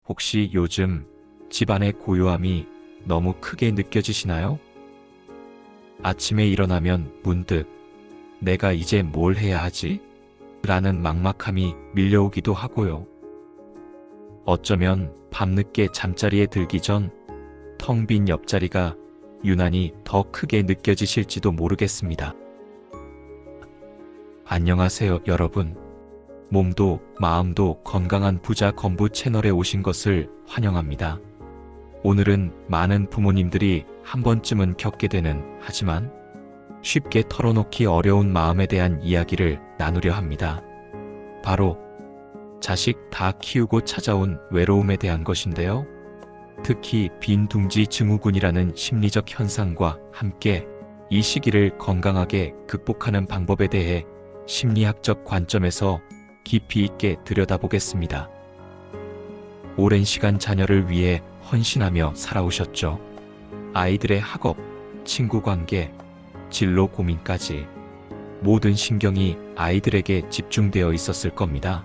혹시 요즘 집안의 고요함이 너무 크게 느껴지시나요? 아침에 일어나면 문득 내가 이제 뭘 해야 하지? 라는 막막함이 밀려오기도 하고요. 어쩌면 밤늦게 잠자리에 들기 전 텅 빈 옆자리가 유난히 더 크게 느껴지실지도 모르겠습니다. 안녕하세요, 여러분. 몸도 마음도 건강한 부자 건부 채널에 오신 것을 환영합니다. 오늘은 많은 부모님들이 한 번쯤은 겪게 되는, 하지만 쉽게 털어놓기 어려운 마음에 대한 이야기를 나누려 합니다. 바로 자식 다 키우고 찾아온 외로움에 대한 것인데요. 특히 빈둥지 증후군이라는 심리적 현상과 함께 이 시기를 건강하게 극복하는 방법에 대해 심리학적 관점에서 깊이 있게 들여다보겠습니다. 오랜 시간 자녀를 위해 헌신하며 살아오셨죠. 아이들의 학업, 친구 관계, 진로 고민까지 모든 신경이 아이들에게 집중되어 있었을 겁니다.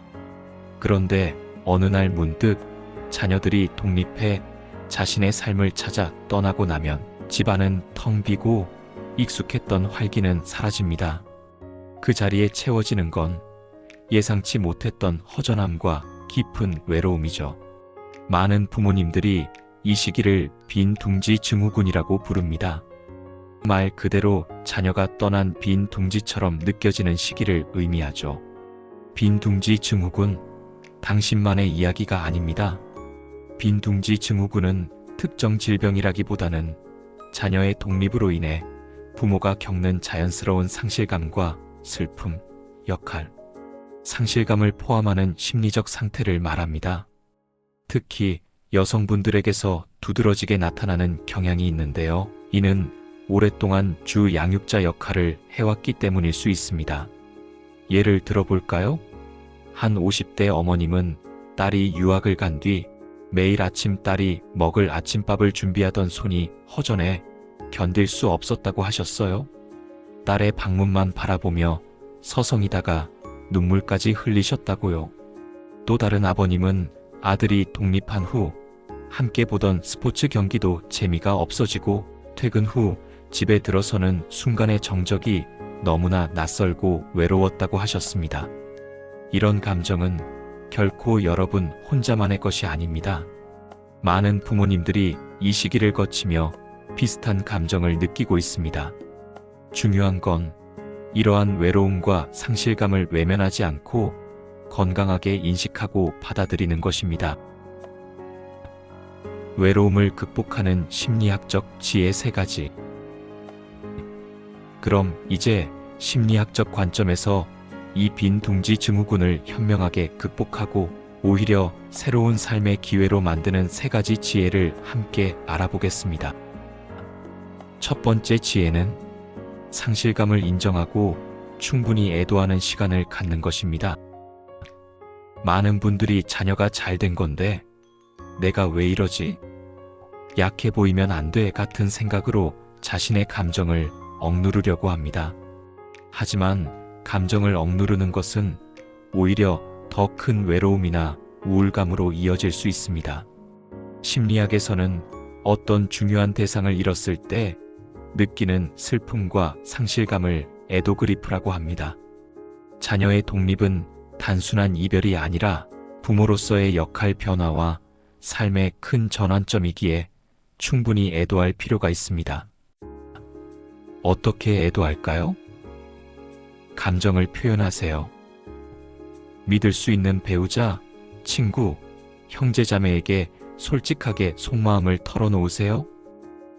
그런데 어느 날 문득 자녀들이 독립해 자신의 삶을 찾아 떠나고 나면 집안은 텅 비고 익숙했던 활기는 사라집니다. 그 자리에 채워지는 건 예상치 못했던 허전함과 깊은 외로움이죠. 많은 부모님들이 이 시기를 빈둥지 증후군이라고 부릅니다. 말 그대로 자녀가 떠난 빈둥지처럼 느껴지는 시기를 의미하죠. 빈둥지 증후군, 당신만의 이야기가 아닙니다. 빈둥지 증후군은 특정 질병이라기보다는 자녀의 독립으로 인해 부모가 겪는 자연스러운 상실감과 슬픔, 역할, 상실감을 포함하는 심리적 상태를 말합니다. 특히 여성분들에게서 두드러지게 나타나는 경향이 있는데요. 이는 오랫동안 주 양육자 역할을 해왔기 때문일 수 있습니다. 예를 들어볼까요? 한 50대 어머님은 딸이 유학을 간 뒤 매일 아침 딸이 먹을 아침밥을 준비하던 손이 허전해 견딜 수 없었다고 하셨어요. 딸의 방문만 바라보며 서성이다가 눈물까지 흘리셨다고요. 또 다른 아버님은 아들이 독립한 후 함께 보던 스포츠 경기도 재미가 없어지고 퇴근 후 집에 들어서는 순간의 정적이 너무나 낯설고 외로웠다고 하셨습니다. 이런 감정은 결코 여러분 혼자만의 것이 아닙니다. 많은 부모님들이 이 시기를 거치며 비슷한 감정을 느끼고 있습니다. 중요한 건 이러한 외로움과 상실감을 외면하지 않고 건강하게 인식하고 받아들이는 것입니다. 외로움을 극복하는 심리학적 지혜 3가지. 그럼 이제 심리학적 관점에서 이 빈둥지 증후군을 현명하게 극복하고 오히려 새로운 삶의 기회로 만드는 3가지 지혜를 함께 알아보겠습니다. 첫 번째 지혜는 상실감을 인정하고 충분히 애도하는 시간을 갖는 것입니다. 많은 분들이 자녀가 잘 된 건데 내가 왜 이러지? 약해 보이면 안 돼 같은 생각으로 자신의 감정을 억누르려고 합니다. 하지만 감정을 억누르는 것은 오히려 더 큰 외로움이나 우울감으로 이어질 수 있습니다. 심리학에서는 어떤 중요한 대상을 잃었을 때 느끼는 슬픔과 상실감을 애도그리프라고 합니다. 자녀의 독립은 단순한 이별이 아니라 부모로서의 역할 변화와 삶의 큰 전환점이기에 충분히 애도할 필요가 있습니다. 어떻게 애도할까요? 감정을 표현하세요. 믿을 수 있는 배우자, 친구, 형제자매에게 솔직하게 속마음을 털어놓으세요.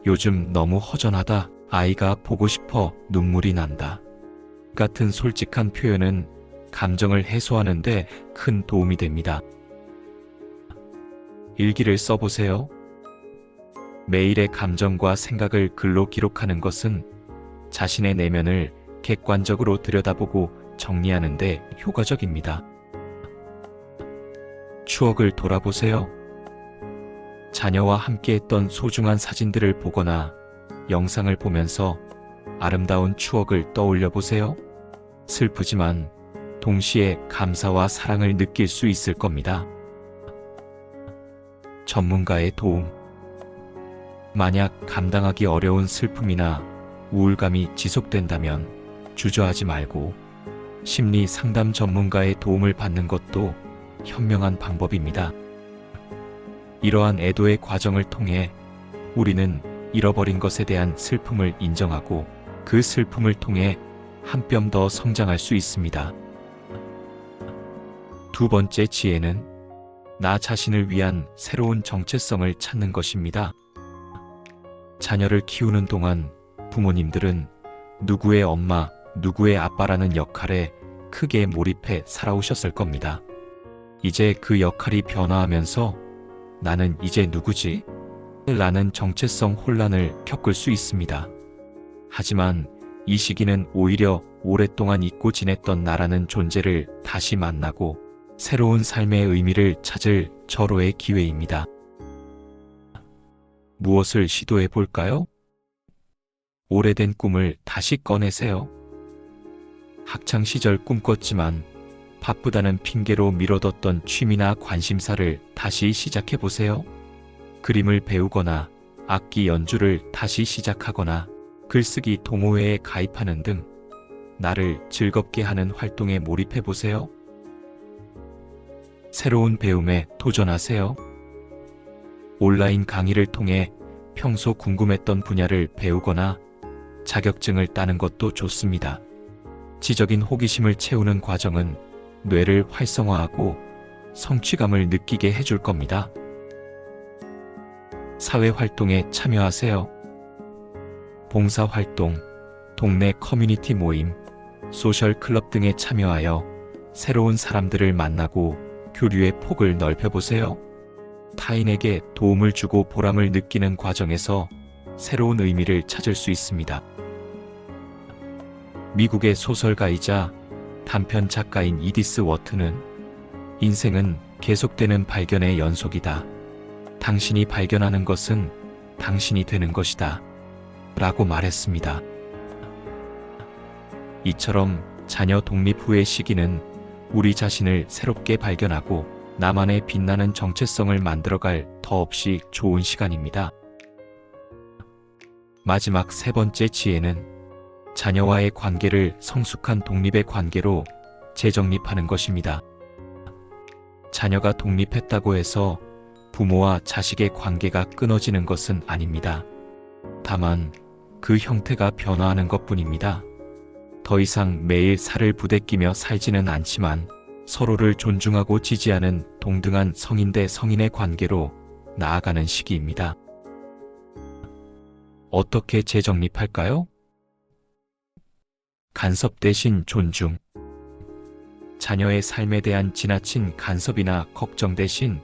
요즘 너무 허전하다. 아이가 보고 싶어. 눈물이 난다. 같은 솔직한 표현은 감정을 해소하는데 큰 도움이 됩니다. 일기를 써보세요. 매일의 감정과 생각을 글로 기록하는 것은 자신의 내면을 객관적으로 들여다보고 정리하는 데 효과적입니다. 추억을 돌아보세요. 자녀와 함께했던 소중한 사진들을 보거나 영상을 보면서 아름다운 추억을 떠올려 보세요. 슬프지만 동시에 감사와 사랑을 느낄 수 있을 겁니다. 전문가의 도움. 만약 감당하기 어려운 슬픔이나 우울감이 지속된다면 주저하지 말고 심리 상담 전문가의 도움을 받는 것도 현명한 방법입니다. 이러한 애도의 과정을 통해 우리는 잃어버린 것에 대한 슬픔을 인정하고 그 슬픔을 통해 한 뼘 더 성장할 수 있습니다. 두 번째 지혜는 나 자신을 위한 새로운 정체성을 찾는 것입니다. 자녀를 키우는 동안 부모님들은 누구의 엄마, 누구의 아빠라는 역할에 크게 몰입해 살아오셨을 겁니다. 이제 그 역할이 변화하면서 나는 이제 누구지? 라는 정체성 혼란을 겪을 수 있습니다. 하지만 이 시기는 오히려 오랫동안 잊고 지냈던 나라는 존재를 다시 만나고 새로운 삶의 의미를 찾을 절호의 기회입니다. 무엇을 시도해 볼까요? 오래된 꿈을 다시 꺼내세요. 학창시절 꿈꿨지만 바쁘다는 핑계로 미뤄뒀던 취미나 관심사를 다시 시작해 보세요. 그림을 배우거나 악기 연주를 다시 시작하거나 글쓰기 동호회에 가입하는 등 나를 즐겁게 하는 활동에 몰입해 보세요. 새로운 배움에 도전하세요. 온라인 강의를 통해 평소 궁금했던 분야를 배우거나 자격증을 따는 것도 좋습니다. 지적인 호기심을 채우는 과정은 뇌를 활성화하고 성취감을 느끼게 해줄 겁니다. 사회활동에 참여하세요. 봉사활동, 동네 커뮤니티 모임, 소셜클럽 등에 참여하여 새로운 사람들을 만나고 교류의 폭을 넓혀보세요. 타인에게 도움을 주고 보람을 느끼는 과정에서 새로운 의미를 찾을 수 있습니다. 미국의 소설가이자 단편 작가인 이디스 워트는 인생은 계속되는 발견의 연속이다. 당신이 발견하는 것은 당신이 되는 것이다. 라고 말했습니다. 이처럼 자녀 독립 후의 시기는 우리 자신을 새롭게 발견하고 나만의 빛나는 정체성을 만들어갈 더없이 좋은 시간입니다. 마지막 세 번째 지혜는 자녀와의 관계를 성숙한 독립의 관계로 재정립하는 것입니다. 자녀가 독립했다고 해서 부모와 자식의 관계가 끊어지는 것은 아닙니다. 다만 그 형태가 변화하는 것뿐입니다. 더 이상 매일 살을 부대끼며 살지는 않지만 서로를 존중하고 지지하는 동등한 성인 대 성인의 관계로 나아가는 시기입니다. 어떻게 재정립할까요? 간섭 대신 존중. 자녀의 삶에 대한 지나친 간섭이나 걱정 대신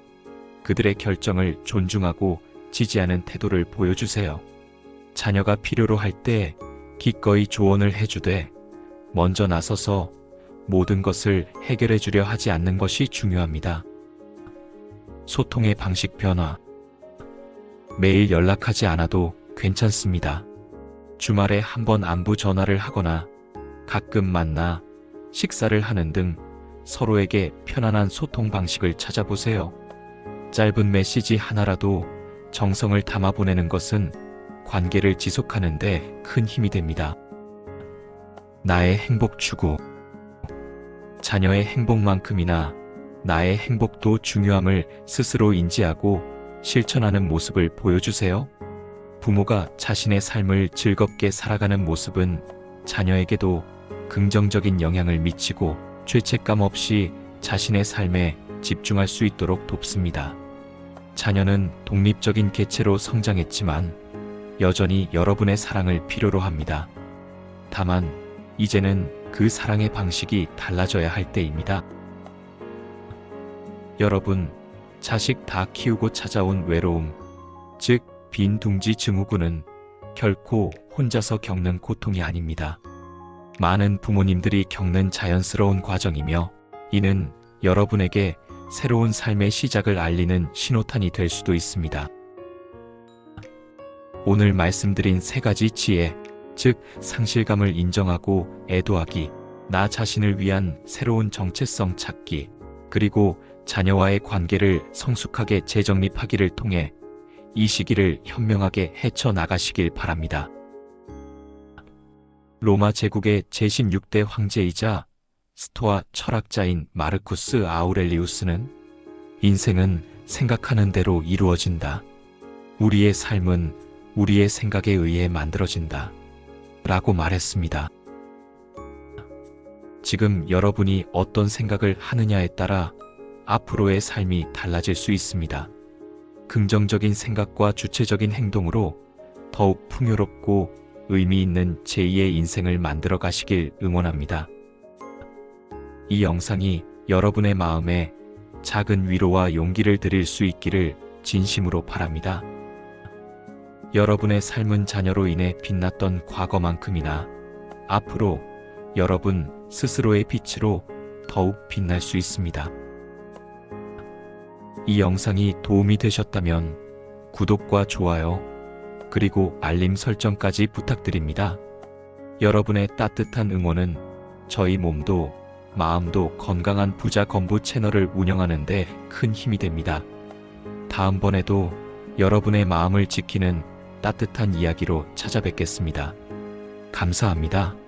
그들의 결정을 존중하고 지지하는 태도를 보여주세요. 자녀가 필요로 할 때 기꺼이 조언을 해주되 먼저 나서서 모든 것을 해결해 주려 하지 않는 것이 중요합니다. 소통의 방식 변화. 매일 연락하지 않아도 괜찮습니다. 주말에 한번 안부 전화를 하거나 가끔 만나 식사를 하는 등 서로에게 편안한 소통 방식을 찾아보세요. 짧은 메시지 하나라도 정성을 담아 보내는 것은 관계를 지속하는 데 큰 힘이 됩니다. 나의 행복 추구. 자녀의 행복만큼이나 나의 행복도 중요함을 스스로 인지하고 실천하는 모습을 보여주세요. 부모가 자신의 삶을 즐겁게 살아가는 모습은 자녀에게도 긍정적인 영향을 미치고 죄책감 없이 자신의 삶에 집중할 수 있도록 돕습니다. 자녀는 독립적인 개체로 성장했지만 여전히 여러분의 사랑을 필요로 합니다. 다만 이제는 그 사랑의 방식이 달라져야 할 때입니다. 여러분, 자식 다 키우고 찾아온 외로움, 즉 빈둥지 증후군은 결코 혼자서 겪는 고통이 아닙니다. 많은 부모님들이 겪는 자연스러운 과정이며 이는 여러분에게 새로운 삶의 시작을 알리는 신호탄이 될 수도 있습니다. 오늘 말씀드린 세 가지 지혜, 즉 상실감을 인정하고 애도하기, 나 자신을 위한 새로운 정체성 찾기, 그리고 자녀와의 관계를 성숙하게 재정립하기를 통해 이 시기를 현명하게 헤쳐나가시길 바랍니다. 로마 제국의 제16대 황제이자 스토아 철학자인 마르쿠스 아우렐리우스는 인생은 생각하는 대로 이루어진다. 우리의 삶은 우리의 생각에 의해 만들어진다. 라고 말했습니다. 지금 여러분이 어떤 생각을 하느냐에 따라 앞으로의 삶이 달라질 수 있습니다. 긍정적인 생각과 주체적인 행동으로 더욱 풍요롭고 의미 있는 제2의 인생을 만들어 가시길 응원합니다. 이 영상이 여러분의 마음에 작은 위로와 용기를 드릴 수 있기를 진심으로 바랍니다. 여러분의 삶은 자녀로 인해 빛났던 과거만큼이나 앞으로 여러분 스스로의 빛으로 더욱 빛날 수 있습니다. 이 영상이 도움이 되셨다면 구독과 좋아요, 그리고 알림 설정까지 부탁드립니다. 여러분의 따뜻한 응원은 저희 몸도 마음도 건강한 부자 건부 채널을 운영하는 데 큰 힘이 됩니다. 다음번에도 여러분의 마음을 지키는 따뜻한 이야기로 찾아뵙겠습니다. 감사합니다.